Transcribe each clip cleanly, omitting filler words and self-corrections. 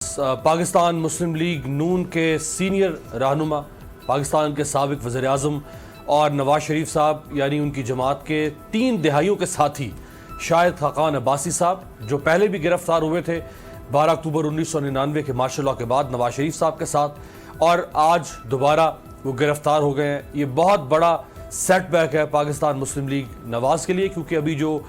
پاکستان مسلم league نون کے senior رہنما پاکستان کے سابق وزیر اعظم اور نواز شریف صاحب یعنی ان کی جماعت کے 3 دہائیوں کے ساتھی شاہد خاقان عباسی صاحب جو پہلے بھی گرفتار ہوئے تھے 12 اکتوبر 1999 کے مارشل لاء کے بعد نواز شریف صاحب کے ساتھ، اور آج دوبارہ وہ گرفتار ہو گئے ہیں۔ یہ بہت بڑا سیٹ بیک ہے پاکستان مسلم لیگ نواز کے لیے، کیونکہ ابھی جو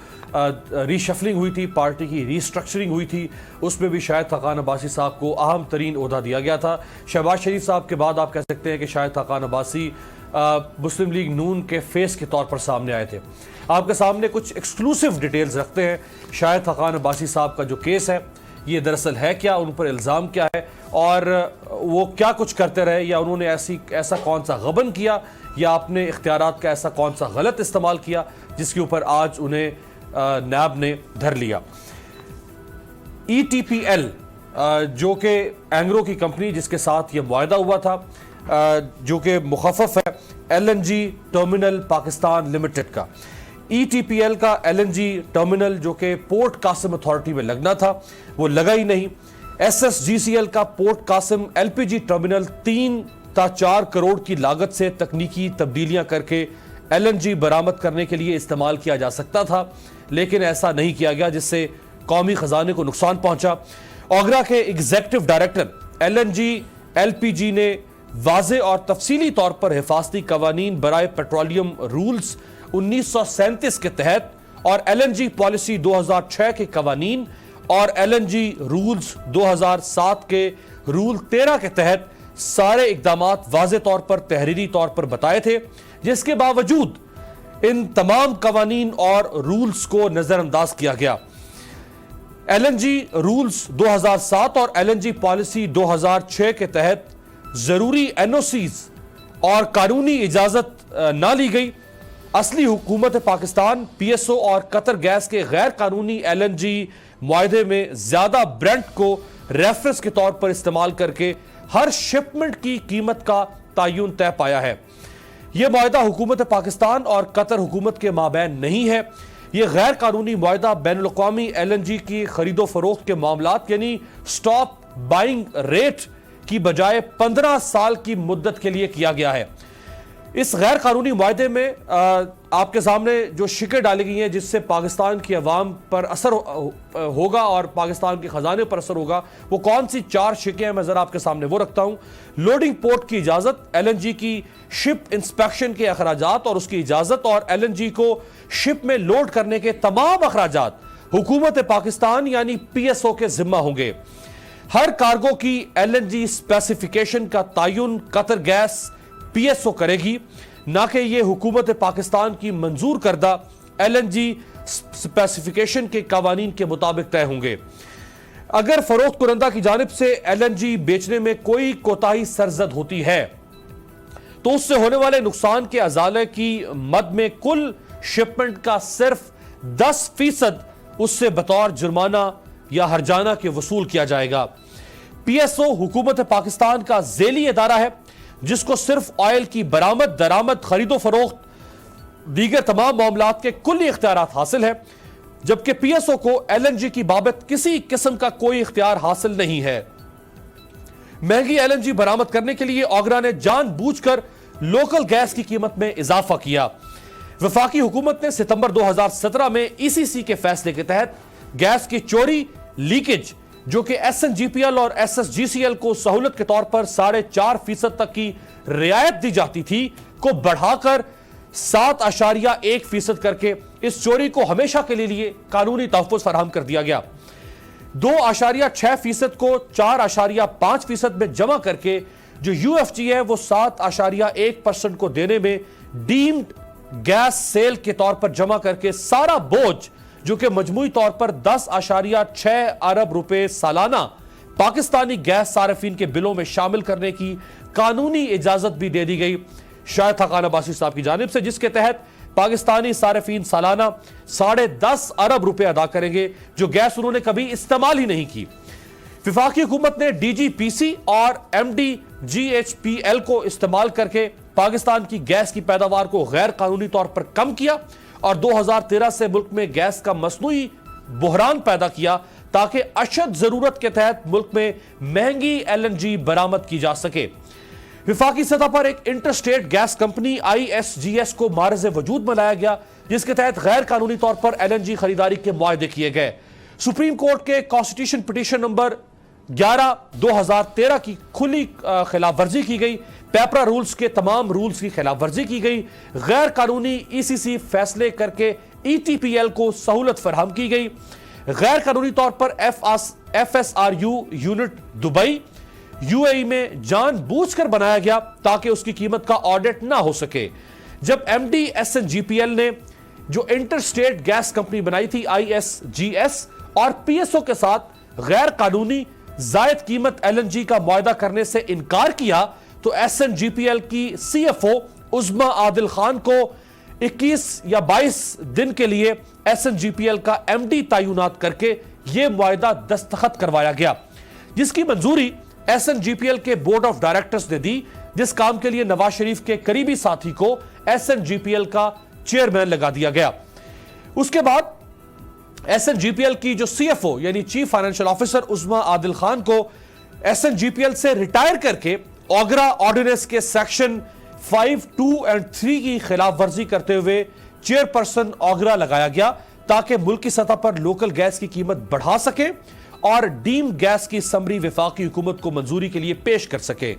ری شفلنگ ہوئی تھی، پارٹی کی ری سٹرکچرنگ ہوئی تھی، اس میں بھی شاہد خاقان عباسی صاحب کو اہم ترین عہدہ دیا گیا تھا۔ شہباز شریف صاحب کے بعد آپ کہہ سکتے ہیں کہ شاہد خاقان عباسی مسلم لیگ نون کے فیس کے طور پر سامنے آئے تھے۔ آپ کے سامنے کچھ ایکسکلوسیو ڈیٹیلز رکھتے ہیں شاہد خاقان عباسی صاحب کا جو کیس ہے، یہ دراصل ہے کیا، ان پر الزام کیا ہے، اور وہ کیا کچھ کرتے رہے، یا انہوں نے ایسا کون سا غبن کیا، یا اپنے اختیارات کا ایسا کون سا غلط استعمال کیا جس کے اوپر آج انہیں نیب نے دھر لیا۔ ای ٹی پی ایل جو کہ اینگرو کی کمپنی جس کے ساتھ یہ معاہدہ ہوا تھا، جو کہ مخفف ہے L N G terminal Pakistan limited کا۔ ای ٹی پی ایل کا ایل این جی ٹرمینل جو کہ پورٹ قاسم اتھارٹی میں لگنا تھا وہ لگا ہی نہیں۔ S S G C L کا port Qasim L P G terminal 3 تا 4 کروڑ کی لاگت سے تکنیکی تبدیلیاں کر کے ایل این جی برآمد کرنے کے لیے استعمال کیا جا سکتا تھا، لیکن ایسا نہیں کیا گیا، جس سے قومی خزانے کو نقصان پہنچا۔ اوگرا کے executive director L N G L P G نے واضح اور تفصیلی طور پر حفاظتی قوانین برائے پیٹرولیم رولز 1937 کے تحت اور ایل این جی پالیسی 2006 کے قوانین اور ایل این جی رولز 2007 کے رول 13 کے تحت سارے اقدامات واضح طور پر تحریری طور پر بتائے تھے، جس کے باوجود ان تمام قوانین اور رولز کو نظر انداز کیا گیا۔ ایل این جی رولز 2007 اور ایل این جی پالیسی 2006 کے تحت ضروری این او سیز اور قانونی اجازت نہ لی گئی۔ اصلی حکومت پاکستان پی ایس او اور قطر گیس کے غیر قانونی ایل این جی معاہدے میں زیادہ برنٹ کو ریفرنس کے طور پر استعمال کر کے ہر شپمنٹ کی قیمت کا تعین طے پایا ہے۔ یہ معاہدہ حکومت پاکستان اور قطر حکومت کے مابین نہیں ہے۔ یہ غیر قانونی معاہدہ بین الاقوامی ایل این جی کی خرید و فروخت کے معاملات یعنی سٹاپ بائنگ ریٹ کی بجائے 15 سال کی مدت کے لیے کیا گیا ہے۔ اس غیر قانونی معاہدے میں آپ کے سامنے جو شکیں ڈالی گئی ہیں جس سے پاکستان کی عوام پر اثر ہوگا اور پاکستان کے خزانے پر اثر ہوگا، وہ کون سی 4 شکیں ہیں میں ذرا آپ کے سامنے وہ رکھتا ہوں۔ لوڈنگ پورٹ کی اجازت، ایل این جی کی شپ انسپیکشن کے اخراجات اور اس کی اجازت، اور ایل این جی کو شپ میں لوڈ کرنے کے تمام اخراجات حکومت پاکستان یعنی پی ایس او کے ذمہ ہوں گے۔ ہر کارگو کی ایل این جی اسپیسیفیکیشن کا تعین قطر گیس پی ایس او کرے گی، نہ کہ یہ حکومت پاکستان کی منظور کردہ ایل این جی اسپیسیفیکیشن کے قوانین کے مطابق طے ہوں گے۔ اگر فروخت کنندہ کی جانب سے ایل این جی بیچنے میں کوئی کوتاہی سرزد ہوتی ہے تو اس سے ہونے والے نقصان کے ازالے کی مد میں کل شپمنٹ کا صرف 10% اس سے بطور جرمانہ یا ہرجانہ کے وصول کیا جائے گا۔ پی ایس او حکومت پاکستان کا ذیلی ادارہ ہے جس کو صرف آئل کی برآمد، درآمد، خرید و فروخت، دیگر تمام معاملات کے کلی اختیارات حاصل ہے، جبکہ پی ایس او کو ایل این جی کی بابت کسی قسم کا کوئی اختیار حاصل نہیں ہے۔ مہنگی ایل این جی برآمد کرنے کے لیے اوگرا نے جان بوجھ کر لوکل گیس کی قیمت میں اضافہ کیا۔ وفاقی حکومت نے ستمبر 2017 میں ای سی سی کے فیصلے کے تحت گیس کی چوری، لیکیج جو کہ S N G P L اور S S G C L کو سہولت کے طور پر 4.5% تک کی رعایت دی جاتی تھی کو بڑھا کر 7.1% کر کے اس چوری کو ہمیشہ کے لیے قانونی تحفظ فراہم کر دیا گیا۔ 2.6% کو 4.5% میں جمع کر کے جو یو ایف جی ہے وہ 7.1% کو دینے میں ڈیمڈ گیس سیل کے طور پر جمع کر کے سارا بوجھ جو کہ مجموعی طور پر 10.6 ارب روپے سالانہ پاکستانی گیس صارفین کے بلوں میں شامل کرنے کی قانونی اجازت بھی دے دی گئی شاہد خاقان عباسی صاحب کی جانب سے، جس کے تحت پاکستانی صارفین سالانہ 10.5 ارب روپے ادا کریں گے جو گیس انہوں نے کبھی استعمال ہی نہیں کی۔ وفاقی حکومت نے ڈی جی پی سی اور M D G H P L کو استعمال کر کے پاکستان کی گیس کی پیداوار کو غیر قانونی طور پر کم کیا اور 2013 سے ملک میں گیس کا مصنوعی بحران پیدا کیا تاکہ اشد ضرورت کے تحت ملک میں مہنگی LNG برآمد کی جا سکے۔ وفاقی سطح پر ایک inter state gas company ISGS کو معرض وجود میں لایا گیا، جس کے تحت غیر قانونی طور پر LNG خریداری کے معاہدے کیے گئے۔ سپریم کورٹ کے کانسٹیٹیوشن پٹیشن نمبر 11/2013 کی کھلی خلاف ورزی کی گئی، پیپرا رولز کے تمام رولز کی خلاف ورزی کی گئی، غیر قانونی ECC فیصلے کر کے ETPL کو سہولت فراہم کی گئی، غیر قانونی طور پر FSRU یونٹ دبئی UAE میں جان بوجھ کر بنایا گیا تاکہ اس کی قیمت کا آڈٹ نہ ہو سکے۔ جب MD SNGPL نے جو انٹر سٹیٹ گیس کمپنی بنائی تھی ISGS اور PSO کے ساتھ غیر قانونی زائد قیمت LNG کا معاہدہ کرنے سے انکار کیا تو SNGPL کی CFO عظما عادل خان کو 21 یا 22 دن کے لیے SNGPL کا MD تعینات کر کے یہ معاہدہ دستخط کروایا گیا، جس کی منظوری SNGPL کے بورڈ آف ڈائریکٹرز نے دی، جس کام کے لیے نواز شریف کے قریبی ساتھی کو SNGPL کا چیئرمین لگا دیا گیا۔ اس کے بعد SNGPL کی جو CFO یعنی چیف فائنینشل آفیسر عظما عادل خان کو SNGPL سے ریٹائر کر کے اوگرا آرڈیننس کے سیکشن 5, 2 اور 3 کی خلاف ورزی کرتے ہوئے چیئرپرسن اوگرا لگایا گیا تاکہ ملک کی سطح پر لوکل گیس کی قیمت بڑھا سکے اور ڈیم گیس کی سمری وفاقی حکومت کو منظوری کے لیے پیش کر سکے۔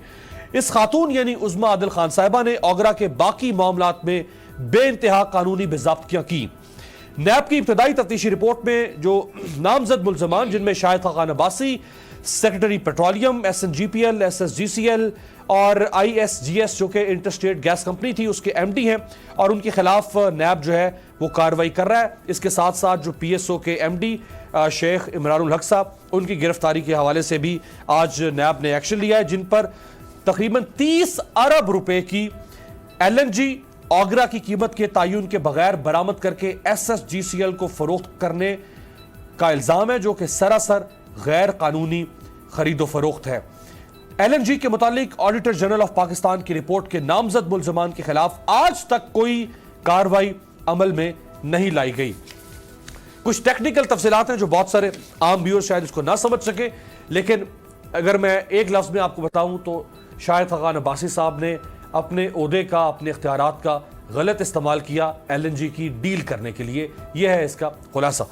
اس خاتون یعنی عظما عادل خان صاحبہ نے اوگرا کے باقی معاملات میں بے انتہا قانونی باضابطگیاں کی۔ نیب کی ابتدائی تفتیشی رپورٹ میں جو نامزد ملزمان جن میں Shahid Khaqan Abbasi, secretary petroleum, SNGPL، SSGCL اور ISGS جو کہ انٹر سٹیٹ گیس کمپنی تھی اس کے MD ہیں اور ان کے خلاف نیب جو ہے وہ کارروائی کر رہا ہے۔ اس کے ساتھ ساتھ جو PSO کے MD شیخ عمران الحق صاحب ان کی گرفتاری کے حوالے سے بھی آج نیب نے ایکشن لیا ہے، جن پر تقریباً 30 ارب روپے کی LNG اوگرا کی قیمت کے تعین کے بغیر برآمد کر کے SSGCL کو فروخت کرنے کا الزام ہے، جو کہ سراسر غیر قانونی خرید و فروخت ہے۔ LNG کے متعلق آڈیٹر جنرل آف پاکستان کی رپورٹ کے نامزد ملزمان کے خلاف آج تک کوئی کارروائی عمل میں نہیں لائی گئی۔ کچھ ٹیکنیکل تفصیلات ہیں جو بہت سارے عام ویور شاید اس کو نہ سمجھ سکے، لیکن اگر میں ایک لفظ میں آپ کو بتاؤں تو شاہد خاقان عباسی صاحب نے اپنے عہدے کا، اپنے اختیارات کا غلط استعمال کیا LNG کی ڈیل کرنے کے لیے، یہ ہے اس کا خلاصہ۔